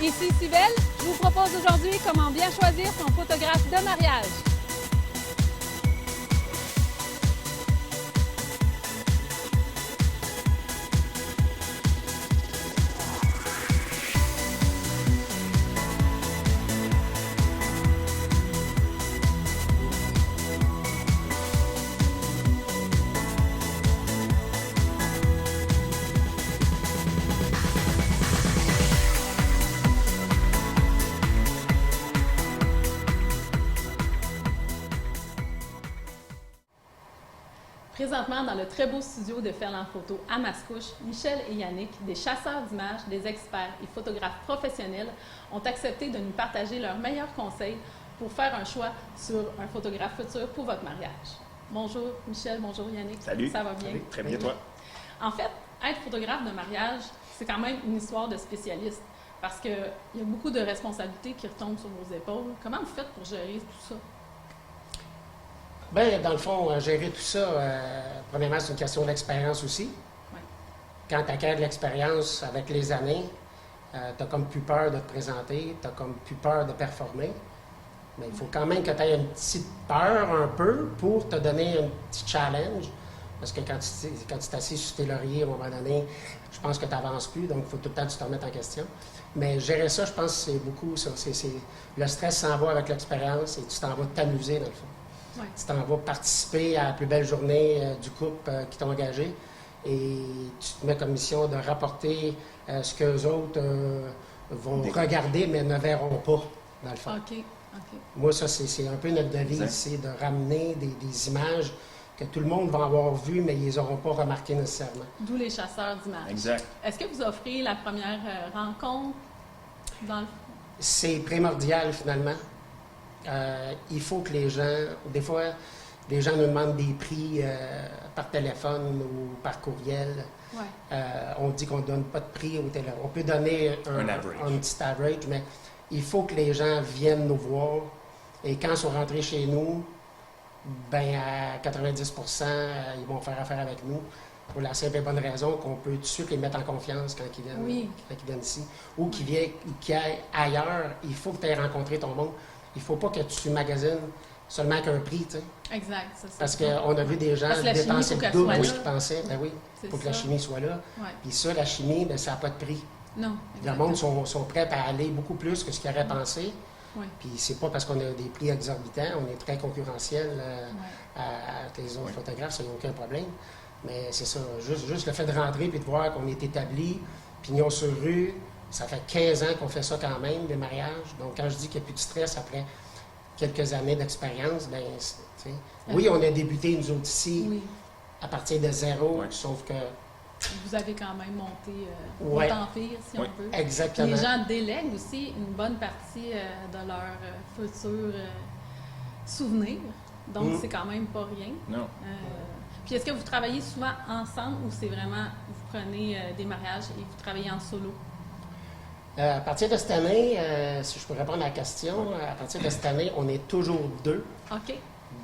Ici Cybelle, je vous propose aujourd'hui comment bien choisir son photographe de mariage. Présentement, dans le très beau studio de Ferland Photo à Mascouche, Michel et Yannick, des chasseurs d'images, des experts et photographes professionnels, ont accepté de nous partager leurs meilleurs conseils pour faire un choix sur un photographe futur pour votre mariage. Bonjour Michel, bonjour Yannick. Salut. Ça va bien? Salut. Très bien, toi? En fait, être photographe de mariage, c'est quand même une histoire de spécialiste parce qu'il y a beaucoup de responsabilités qui retombent sur vos épaules. Comment vous faites pour gérer tout ça? Bien, dans le fond, gérer tout ça, premièrement, c'est une question d'expérience aussi. Oui. Quand tu acquiers de l'expérience avec les années, tu n'as comme plus peur de te présenter, tu n'as comme plus peur de performer. Mais il faut quand même que tu aies une petite peur un peu pour te donner un petit challenge. Parce que quand tu t'assis sur tes lauriers, à un moment donné, je pense que tu n'avances plus, donc il faut tout le temps que tu te remettes en question. Mais gérer ça, je pense que c'est beaucoup ça. Le stress s'en va avec l'expérience et tu t'en vas t'amuser, dans le fond. Ouais. Tu t'en vas participer à la plus belle journée du couple qui t'a engagé et tu te mets comme mission de rapporter ce qu'eux autres vont regarder mais ne verront pas, dans le fond. OK. Moi, ça, c'est un peu notre devise, c'est de ramener des images que tout le monde va avoir vues, mais ils les auront pas remarquées nécessairement. D'où les chasseurs d'images. Exact. Est-ce que vous offrez la première rencontre dans le... C'est primordial, finalement. Il faut que les gens, des fois, les gens nous demandent des prix par téléphone ou par courriel. Ouais. On dit qu'on ne donne pas de prix au téléphone. On peut donner un petit average, mais il faut que les gens viennent nous voir. Et quand ils sont rentrés chez nous, ben à 90 ils vont faire affaire avec nous. Pour la simple et bonne raison qu'on peut tout de suite les mettre en confiance quand ils viennent ici. Ou qu'ils aillent ailleurs, il faut que tu aies rencontré ton monde. Il ne faut pas que tu magasines seulement qu'un prix, tu sais. Exact, c'est ça. Parce qu'on a vu des gens dépenser le double de ce qu'ils pensaient. Ben oui, il faut que la chimie soit là. Ouais. Puis ça, la chimie, ben, ça n'a pas de prix. Non. Le monde sont prêts à aller beaucoup plus que ce qu'ils auraient pensé. Ouais. Puis c'est pas parce qu'on a des prix exorbitants, on est très concurrentiel avec les autres photographes, ça n'y a aucun problème. Mais c'est ça, juste le fait de rentrer puis de voir qu'on est établi, pignon sur rue, ça fait 15 ans qu'on fait ça quand même, des mariages. Donc quand je dis qu'il n'y a plus de stress après quelques années d'expérience, bien, oui, on a débuté nous autres ici à partir de zéro, sauf que... Vous avez quand même monté au empire, si on veut. Exactement. Puis les gens délèguent aussi une bonne partie de leurs futurs souvenirs. Donc, c'est quand même pas rien. Non. Puis, est-ce que vous travaillez souvent ensemble ou c'est vraiment, vous prenez des mariages et vous travaillez en solo? À partir de cette année, si je peux répondre à la question, à partir de cette année, on est toujours deux OK.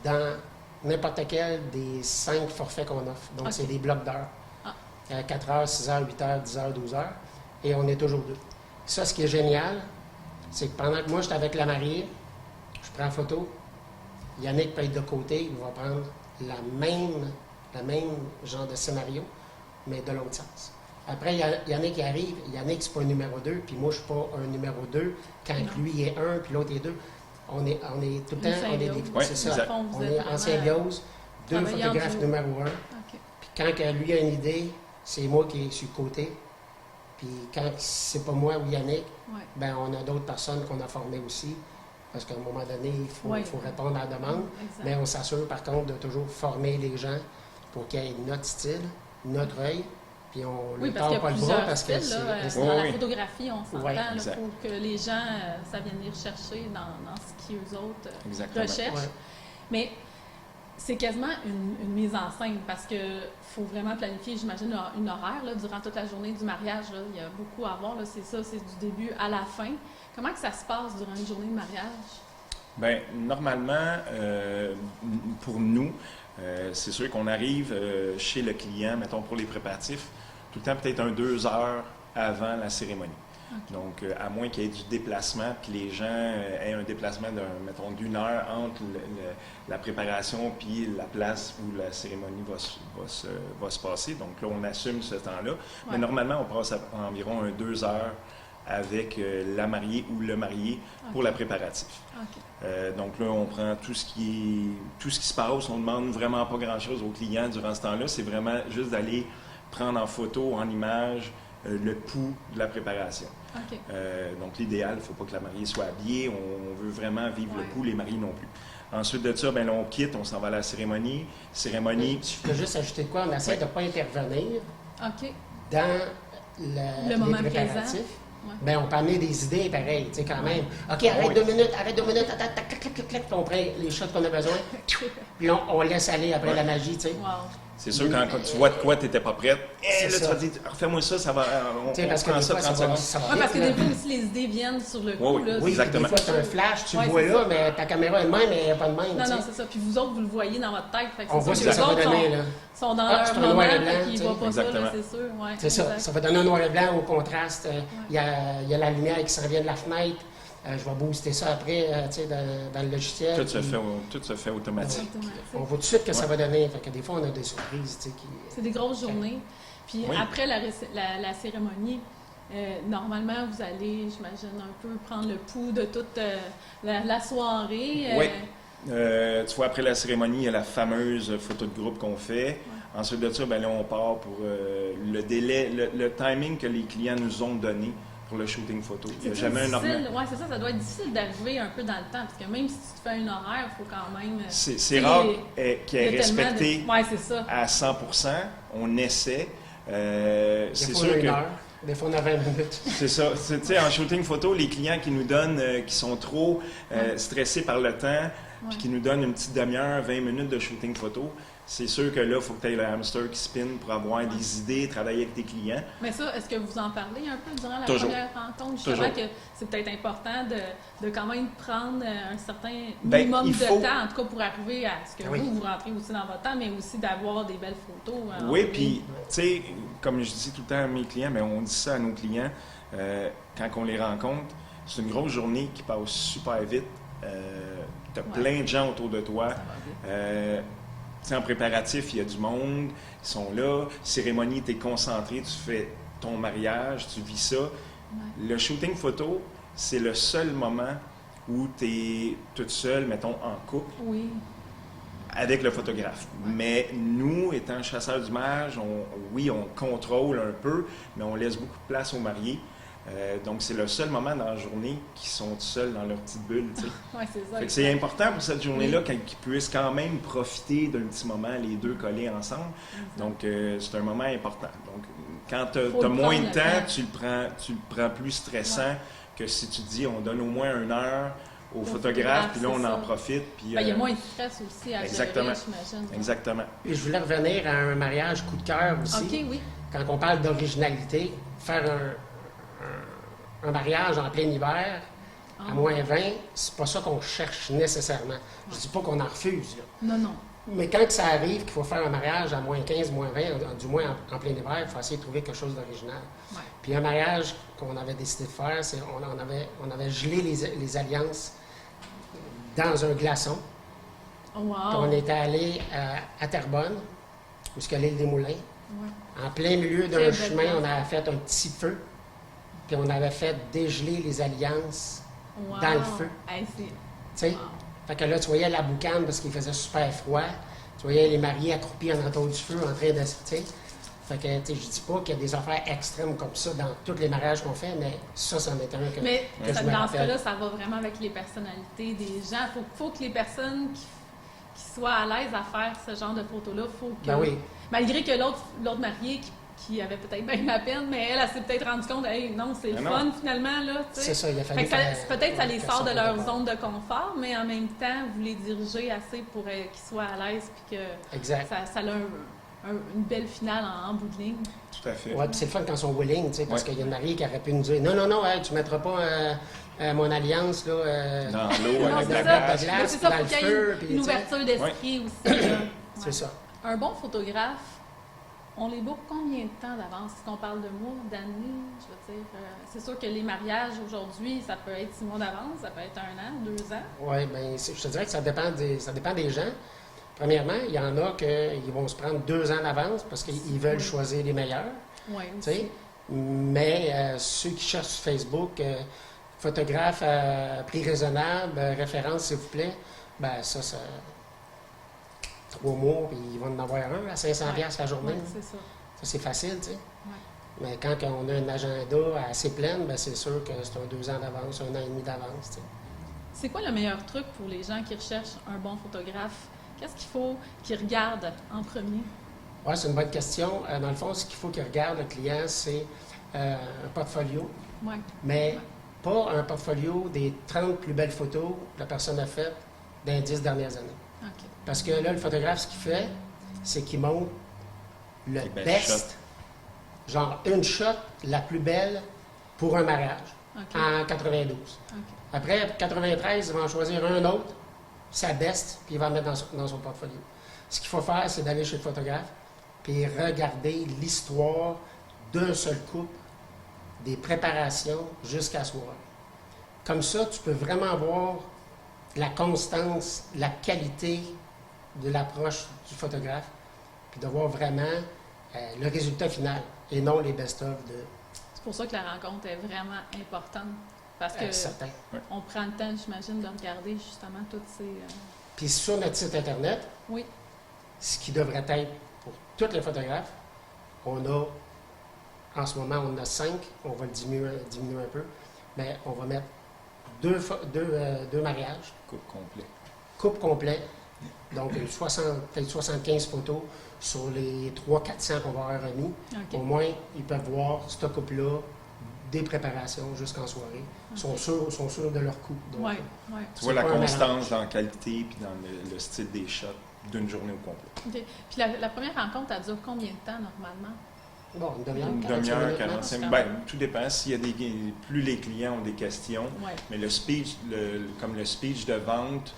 dans n'importe quel des 5 forfaits qu'on offre. Donc, c'est des blocs d'heures. 4 heures, 6 heures, 8 heures, 10 heures, 12 heures. Et on est toujours deux. Ça, ce qui est génial, c'est que pendant que moi, je suis avec la mariée, je prends en photo, Yannick peut être de côté, il va prendre la même genre de scénario, mais de l'autre sens. Après, Yannick arrive, Yannick, c'est pas un numéro 2, puis moi, je suis pas un numéro 2, quand lui est 1, puis l'autre est 2. On est tout le temps, c'est ça. On est en symbiose, 2 photographes numéro 1. Puis quand lui a une idée, c'est moi qui est sur le côté. Puis quand c'est pas moi ou Yannick, ben on a d'autres personnes qu'on a formées aussi. Parce qu'à un moment donné, il faut répondre à la demande. Mais on s'assure par contre de toujours former les gens pour qu'ils aient notre style, notre œil. Puis on ne tord pas le bras parce que c'est... Dans la photographie, on s'entend. Il faut que les gens, ça vienne les rechercher dans ce qu'eux autres recherchent. Mais c'est quasiment une mise en scène parce qu'il faut vraiment planifier, j'imagine, une horaire là, durant toute la journée du mariage. Là. Il y a beaucoup à voir. C'est ça, c'est du début à la fin. Comment que ça se passe durant une journée de mariage? Bien, normalement, pour nous, c'est sûr qu'on arrive chez le client, mettons pour les préparatifs, tout le temps peut-être 2 heures avant la cérémonie. Okay. Donc, à moins qu'il y ait du déplacement, puis les gens aient un déplacement mettons, d'une heure entre la préparation puis la place où la cérémonie va se passer. Donc là, on assume ce temps-là. Ouais. Mais normalement, on passe environ 2 heures avec la mariée ou le marié pour la préparatif. Okay. Donc là, on prend tout ce qui se passe. On ne demande vraiment pas grand-chose aux clients durant ce temps-là. C'est vraiment juste d'aller prendre en photo, en image, le pouls de la préparation. Okay. Donc l'idéal, il ne faut pas que la mariée soit habillée. On veut vraiment vivre le pouls, les mariés non plus. Ensuite de ça, ben là, on quitte, on s'en va à la cérémonie. Je peux juste ajouter de quoi? On essaie de ne pas intervenir dans le moment préparatif. Ouais. Ben, on peut amener des idées pareilles, tu sais, quand même. OK, arrête 2 minutes, attends, clac, on prend les shots qu'on a besoin, puis on laisse aller après la magie, tu sais. Wow. C'est sûr, quand tu vois de quoi tu n'étais pas prête, là, tu vas dire, refais-moi ça va. On prend ça 30 secondes. Oui, parce que des fois aussi, les idées viennent sur le coup. Là, oui, exactement. Des fois, tu as un flash, tu le vois là, mais ta caméra est de même, mais elle n'est pas de même. Non, c'est ça. Puis vous autres, vous le voyez dans votre tête. On voit ce que ça va donner, là. Sont dans leur moment, qui ne voient pas ça, c'est sûr. C'est ça. Ça va donner un noir et blanc au contraste. Il y a la lumière qui s'en vient de la fenêtre. Je vais booster ça après, dans le logiciel. Tout se fait automatique. On voit tout de suite que ça va donner. Fait que des fois, on a des surprises. C'est des grosses journées. Puis après la cérémonie, normalement, vous allez, j'imagine, un peu prendre le pouls de toute la soirée. Oui. Tu vois, après la cérémonie, il y a la fameuse photo de groupe qu'on fait. Ouais. Ensuite de ça, ben là, on part pour le délai, le timing que les clients nous ont donné pour le shooting photo. Il n'y a jamais un horaire. Oui, c'est ça. Ça doit être difficile d'arriver un peu dans le temps, parce que même si tu te fais un horaire, il faut quand même... C'est rare qu'il ait respecté ça. à 100%. On essaie. C'est sûr que... Des fois, on a 20 minutes. C'est ça. Tu sais, en shooting photo, les clients qui nous donnent, qui sont trop stressés par le temps, puis qui nous donnent une petite demi-heure, 20 minutes de shooting photo, c'est sûr que là, il faut que tu aies le hamster qui spin pour avoir des idées, travailler avec tes clients. Mais ça, est-ce que vous en parlez un peu durant la première rencontre? Justement, que c'est peut-être important de quand même prendre un certain minimum de temps, en tout cas pour arriver à ce que vous rentrez aussi dans votre temps, mais aussi d'avoir des belles photos. Oui, puis, tu sais, comme je dis tout le temps à mes clients, mais on dit ça à nos clients, quand on les rencontre, c'est une grosse journée qui passe super vite. Tu as plein de gens autour de toi. En préparatif, il y a du monde, ils sont là. Cérémonie, tu es concentré, tu fais ton mariage, tu vis ça. Ouais. Le shooting photo, c'est le seul moment où tu es toute seule, mettons, en couple, avec le photographe. Ouais. Mais nous, étant chasseurs d'images, on contrôle un peu, mais on laisse beaucoup de place aux mariés. Donc, c'est le seul moment dans la journée qu'ils sont seuls dans leur petite bulle. Ouais, c'est ça. C'est important pour cette journée-là qu'ils puissent quand même profiter d'un petit moment, les deux collés ensemble. Donc, c'est un moment important. Donc, quand tu as moins de temps, tu le prends plus stressant que si tu te dis on donne au moins 1 heure au photographe, puis là, on en profite. Puis, il y a moins de stress aussi à gérer, j'imagine. Exactement. Et je voulais revenir à un mariage coup de cœur aussi. OK, oui. Quand on parle d'originalité, faire un mariage en plein hiver, à moins 20, c'est pas ça qu'on cherche nécessairement. Je dis pas qu'on en refuse. Là. Non. Mais quand ça arrive qu'il faut faire un mariage à moins 15, moins 20, du moins en plein hiver, il faut essayer de trouver quelque chose d'original. Ouais. Puis un mariage qu'on avait décidé de faire, c'est on avait gelé les alliances dans un glaçon. Wow. Puis on était allé à Terrebonne, où est l'île des Moulins. Ouais. En plein milieu d'un chemin, on avait fait un petit feu. Puis on avait fait dégeler les alliances dans le feu. Tu sais? Fait que là, tu voyais la boucane parce qu'il faisait super froid. Tu voyais les mariés accroupis en entour du feu en train de... Fait que, je dis pas qu'il y a des affaires extrêmes comme ça dans tous les mariages qu'on fait, mais ça m'étonne que mais dans ce cas-là, ça va vraiment avec les personnalités des gens. Faut que les personnes qui soient à l'aise à faire ce genre de photos-là, faut que... Ben oui. Malgré que l'autre mariée qui avait peut-être bien la peine, mais elle s'est peut-être rendue compte, hey, non, c'est le fun finalement, là, tu sais. C'est ça, il a fallu peut-être ça les sort de leur zone de confort, mais en même temps, vous les dirigez assez pour qu'ils soient à l'aise, puis que ça a une belle finale en bout de ligne. Tout à fait. Oui, puis c'est le fun quand ils sont willing, tu sais, parce qu'il y a une mariée qui aurait pu nous dire, non, hey, tu ne mettras pas mon alliance, là, dans l'eau, avec la glace. C'est ça, faut qu'il y ait une ouverture d'esprit aussi. C'est ça. Un bon photographe, on les book combien de temps d'avance? Est-ce qu'on parle de mois, d'années? Je veux dire, c'est sûr que les mariages aujourd'hui, ça peut être 6 mois d'avance, ça peut être 1 an, 2 ans. Oui, bien, je te dirais que ça dépend des gens. Premièrement, il y en a qui vont se prendre 2 ans d'avance parce qu'ils veulent choisir les meilleurs. Oui, aussi. Mais ceux qui cherchent sur Facebook, photographe à prix raisonnable, référence s'il vous plaît, ben ça 3 mois, puis ils vont en avoir un à 500$ la journée. Oui, c'est ça. Ça, c'est facile, tu sais. Ouais. Mais quand on a un agenda assez plein, ben c'est sûr que c'est un 2 ans d'avance, 1 an et demi d'avance, tu sais. C'est quoi le meilleur truc pour les gens qui recherchent un bon photographe? Qu'est-ce qu'il faut qu'ils regardent en premier? Oui, c'est une bonne question. Dans le fond, ce qu'il faut qu'il regarde, le client, c'est un portfolio. Ouais. Mais pas un portfolio des 30 plus belles photos que la personne a faites dans les 10 dernières années. OK. Parce que là, le photographe, ce qu'il fait, c'est qu'il montre le best, genre une shot la plus belle pour un mariage, en 92. OK. Après 93, il va en choisir un autre, sa best, puis il va la mettre dans son portfolio. Ce qu'il faut faire, c'est d'aller chez le photographe, puis regarder l'histoire d'un seul couple, des préparations jusqu'à soir. Comme ça, tu peux vraiment voir la constance, la qualité de l'approche du photographe, puis de voir vraiment le résultat final et non les best-of de... C'est pour ça que la rencontre est vraiment importante. Parce que on prend le temps, j'imagine, de regarder justement toutes ces... Puis sur notre site Internet, oui. Ce qui devrait être pour tous les photographes, on a, en ce moment, on a 5, on va le diminuer un peu, mais on va mettre deux mariages. Couple complet. Donc, peut-être 75 photos sur les 300-400 qu'on va avoir remis. Okay. Au moins, ils peuvent voir ce couple-là, des préparations jusqu'en soirée. Ils sont sûrs de leur coup. Oui. Tu vois la constance dans la qualité et dans le style des shots d'une journée au complet. Okay. Puis la première rencontre, elle dure combien de temps normalement? Bon, une demi-heure. Une demi-heure, 45 minutes. Ben, tout dépend. S'il y a plus les clients ont des questions, mais le speech, comme le speech de vente,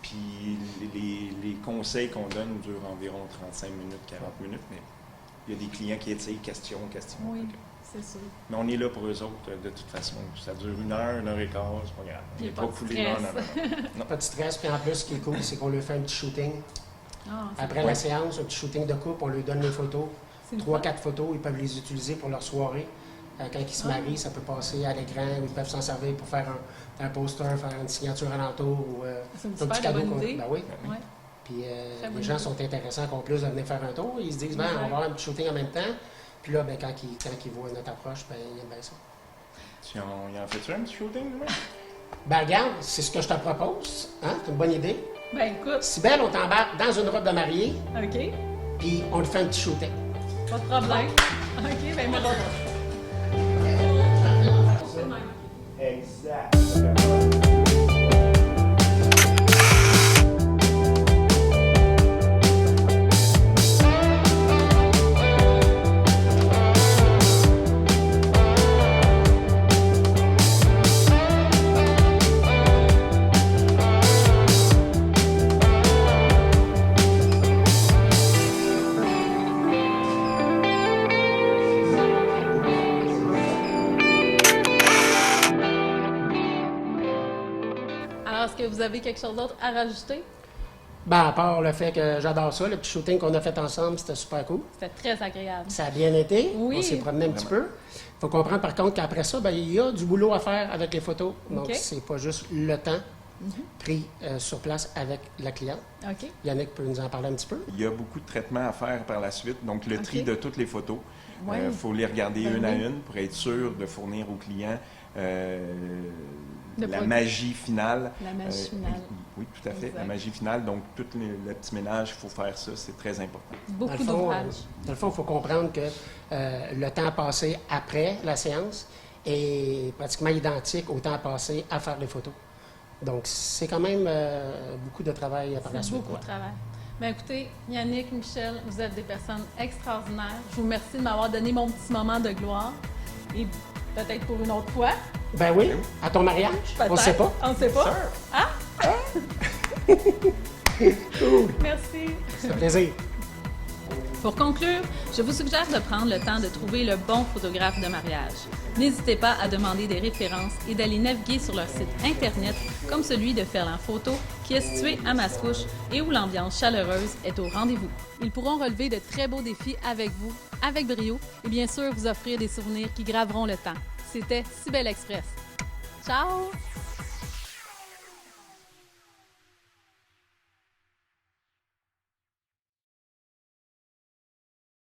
puis les conseils qu'on donne durent environ 35 minutes, 40 minutes, mais il y a des clients qui étirent question. Oui, c'est sûr. Mais on est là pour eux autres, de toute façon. Ça dure 1 heure, 1 heure et quart, c'est pas grave. On n'est pas coulé là en avant. Pas de stress, puis en plus, ce qui est cool, c'est qu'on leur fait un petit shooting. Après la séance, un petit shooting de couple, on leur donne les photos. 3-4 photos, ils peuvent les utiliser pour leur soirée. Quand ils se marient, ça peut passer à l'écran, ou ils peuvent s'en servir pour faire un poster, faire une signature alentour, ou un petit cadeau. Ben oui. Puis les gens sont intéressants qu'en plus de venir faire un tour. Ils se disent, on va avoir un petit shooting en même temps. Puis là, quand ils voient notre approche, ils aiment bien ça. Il en fait-tu un petit shooting, lui? Ben regarde, c'est ce que je te propose. Hein? C'est une bonne idée. Ben écoute. Sybelle, on t'embarque dans une robe de mariée. OK. Puis on te fait un petit shooting. Pas de problème. OK, ben merci. Exact. Est-ce que vous avez quelque chose d'autre à rajouter? Ben, à part le fait que j'adore ça, le petit shooting qu'on a fait ensemble, c'était super cool. C'était très agréable. Ça a bien été. Oui. On s'est promené un petit peu. Il faut comprendre par contre qu'après ça, il y a du boulot à faire avec les photos. Donc, c'est pas juste le temps pris sur place avec la cliente. Yannick peut nous en parler un petit peu. Il y a beaucoup de traitements à faire par la suite. Donc, le tri de toutes les photos. Il faut les regarder une à une pour être sûr de fournir aux clients la magie finale. La magie finale. Oui, tout à fait. Exact. La magie finale. Donc, tout le petit ménage, il faut faire ça. C'est très important. Beaucoup d'ouvrages. Dans le fond, il faut comprendre que le temps passé après la séance est pratiquement identique au temps passé à faire les photos. Donc, c'est quand même beaucoup de travail par la suite. Beaucoup de travail. Bien, écoutez, Yannick, Michel, vous êtes des personnes extraordinaires. Je vous remercie de m'avoir donné mon petit moment de gloire. Et peut-être pour une autre fois. Ben oui, à ton mariage. On ne sait pas. On ne sait pas. Ah! Cool. Merci. C'est un plaisir. Pour conclure, je vous suggère de prendre le temps de trouver le bon photographe de mariage. N'hésitez pas à demander des références et d'aller naviguer sur leur site Internet comme celui de Ferland Photo qui est situé à Mascouche et où l'ambiance chaleureuse est au rendez-vous. Ils pourront relever de très beaux défis avec vous, avec brio et bien sûr vous offrir des souvenirs qui graveront le temps. C'était Cybelle Express. Ciao!